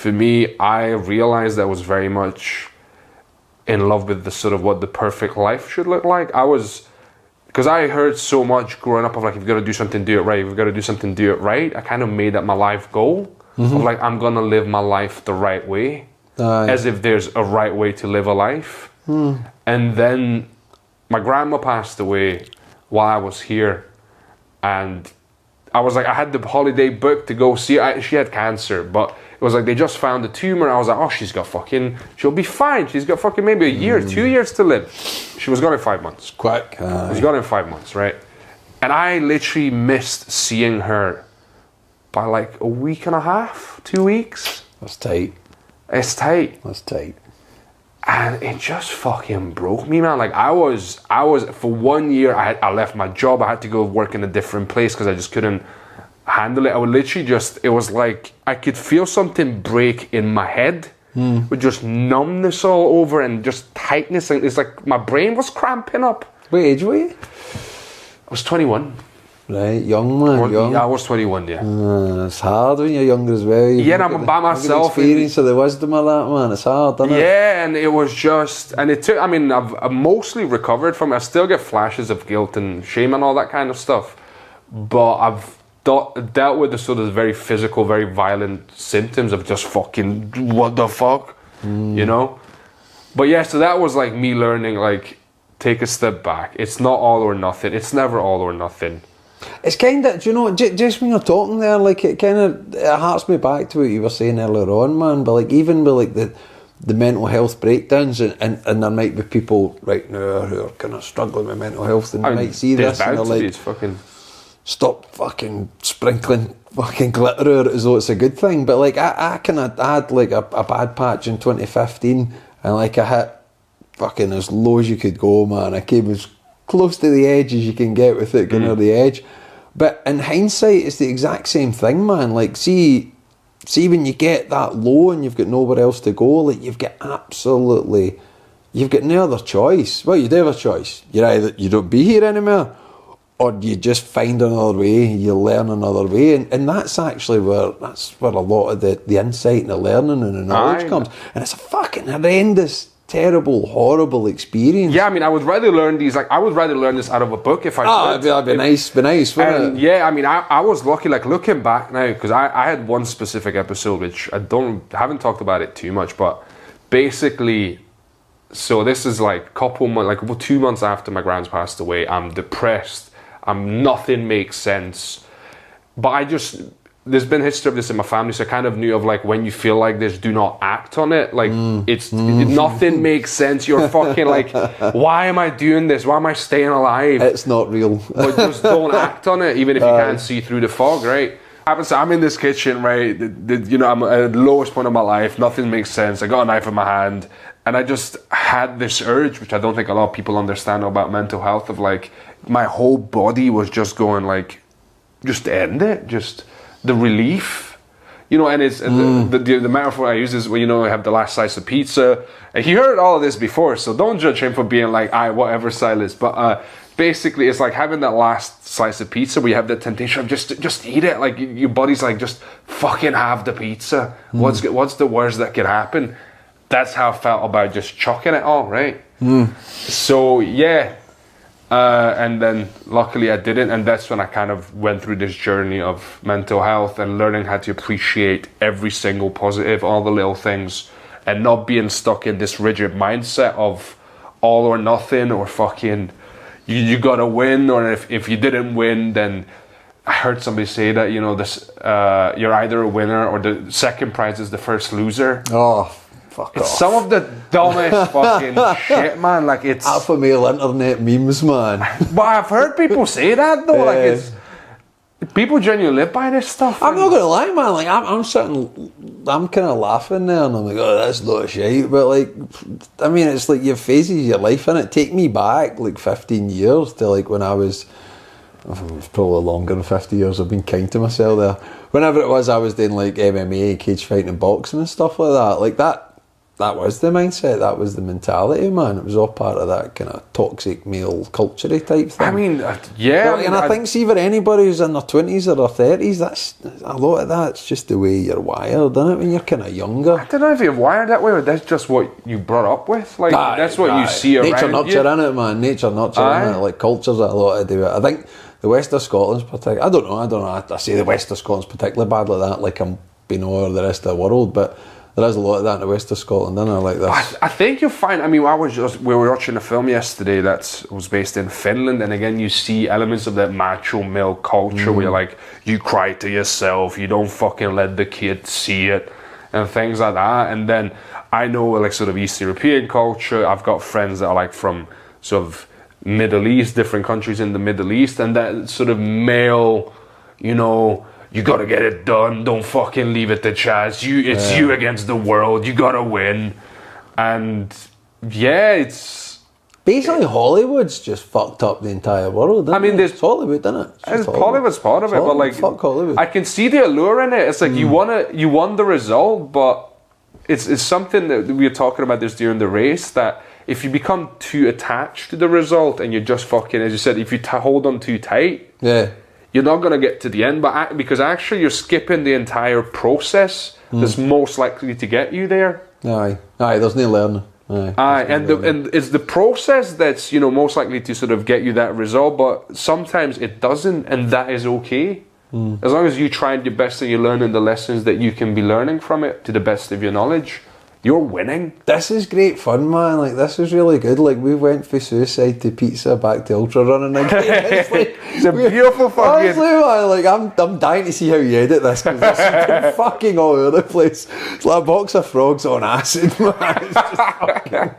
For me, I realized I was very much in love with the sort of what the perfect life should look like. Because I heard so much growing up of like, if you've got to do something, do it right. If you've got to do something, do it right. I kind of made that my life goal. Of like, I'm going to live my life the right way. As if there's a right way to live a life. And then my grandma passed away while I was here. And I was like, I had the holiday booked to go see her. She had cancer, but it was like they just found a tumor. I was like, oh, she'll be fine. She's got fucking maybe a year, 2 years to live. She was gone in 5 months. Quick. She was gone in 5 months, right? And I literally missed seeing her by like a week and a half, 2 weeks. That's tight. It's tight. That's tight. And it just fucking broke me, man. Like I was for 1 year, I left my job. I had to go work in a different place because I just couldn't handle it. I would literally it was like I could feel something break in my head with just numbness all over and just tightness. And it's like my brain was cramping up. What age were you? I was 21. Right, young man, young. Yeah, I was 21, yeah. It's hard when you're younger as well. Yeah, and I'm by myself. Experience of the wisdom of that, man. It's hard, isn't it? Yeah, and it was just, and it took, I mean, I've mostly recovered from it. I still get flashes of guilt and shame and all that kind of stuff. But I've dealt with the sort of very physical, very violent symptoms of just fucking, what the fuck? You know? But yeah, so that was like me learning, like, take a step back. It's not all or nothing. It's never all or nothing. It's kind of, do you know, just when you're talking there, like, it kind of, it harks me back to what you were saying earlier on, man. But like, even with like the mental health breakdowns, and there might be people right now who are kind of struggling with mental health, and they might see this and they're like, stop fucking sprinkling fucking glitter out as though it's a good thing. But like, I had like a bad patch in 2015, and like I hit fucking as low as you could go, man. I came as close to the edge as you can get with it, going to the edge. But in hindsight, it's the exact same thing, man. Like, see when you get that low and you've got nowhere else to go, like, you've got no other choice. Well, you do have a choice. You're either you don't be here anymore, or you just find another way, you learn another way. And that's actually where a lot of the insight and the learning and the knowledge comes. And it's a fucking horrendous, terrible, horrible experience. Yeah, I mean, I would rather learn this out of a book if I could. That'd be nice, wouldn't it? Yeah, I mean, I was lucky, like, looking back now, because I had one specific episode, which haven't talked about it too much, but basically, so this is like 2 months after my grand's passed away. I'm depressed. Nothing makes sense. But there's been history of this in my family, so I kind of knew of like, when you feel like this, do not act on it. Like, nothing makes sense. You're fucking like, why am I doing this? Why am I staying alive? It's not real. But just don't act on it, even if you can't see through the fog, right? I'm in this kitchen, right? I'm at the lowest point of my life. Nothing makes sense. I got a knife in my hand, and I just had this urge, which I don't think a lot of people understand about mental health, of like, my whole body was just going like, just end it, just the relief, and it's the metaphor I use is when I have the last slice of pizza. And he heard all of this before, so don't judge him for being like, whatever Silas. But basically, it's like having that last slice of pizza where you have the temptation of just eat it. Like, your body's like, just fucking have the pizza. What's the worst that could happen? That's how I felt about just chucking it all, right? So yeah. And then luckily I didn't, and that's when I kind of went through this journey of mental health and learning how to appreciate every single positive, all the little things, and not being stuck in this rigid mindset of all or nothing, or fucking you gotta win, or if you didn't win, then I heard somebody say that you're either a winner or the second prize is the first loser. It's some of the dumbest fucking shit, man. Like, it's alpha male internet memes, man. But I've heard people say that though. Like, it's people genuinely live by this stuff. I'm not gonna lie, man. Like, I'm kind of laughing there, and I'm like, oh, that's not shit. But like, I mean, it's like your phases, your life in it. Take me back like 15 years to like when I was. It's probably longer than 50 years. I've been kind to myself there. Whenever it was, I was doing like MMA, cage fighting, and boxing and stuff like that. Like that. that was the mindset, that was the mentality, man. It was all part of that kind of toxic male culture type thing. I mean, yeah. But, I think, see, for anybody who's in their 20s or their 30s, that's a lot of that's just the way you're wired, isn't it, when you're kind of younger? I don't know if you're wired that way, or that's just what you brought up with. Like, that's what you see around nature, nurture, you. innit, man? Nature, nurture, innit? Like, culture's got a lot to do with it. I think the West of Scotland's particularly... I don't know. I say the West of Scotland's particularly bad like that, like I'm being over the rest of the world, but... There is a lot of that in the West of Scotland, isn't there? Like this. I think you'll find. I mean, we were watching a film yesterday that was based in Finland, and again, you see elements of that macho male culture where you're like, you cry to yourself, you don't fucking let the kid see it, and things like that. And then I know, like, sort of East European culture. I've got friends that are like from sort of Middle East, different countries in the Middle East, and that sort of male, you know. You gotta get it done. Don't fucking leave it to chance. It's you against the world. You gotta win. And yeah, it's basically Hollywood's just fucked up the entire world. I mean, there's Hollywood, isn't it? Hollywood's part of it, but like, fuck Hollywood. I can see the allure in it. It's like you want the result, but it's something that we were talking about this during the race, that if you become too attached to the result and you're just fucking, as you said, if you hold on too tight, you're not going to get to the end, but because actually you're skipping the entire process that's most likely to get you there. Aye, there's no learning. And it's the process that's, you know, most likely to sort of get you that result, but sometimes it doesn't, and that is okay. As long as you tried your best and you're learning the lessons that you can be learning from it to the best of your knowledge, you're winning. This is great fun, man. Like, this is really good. Like, we went from suicide to pizza back to ultra running again. It's like, it's a beautiful fucking... Honestly, man, like, I'm dying to see how you edit this, because it's fucking all over the place. It's like a box of frogs on acid, man. It's just fucking...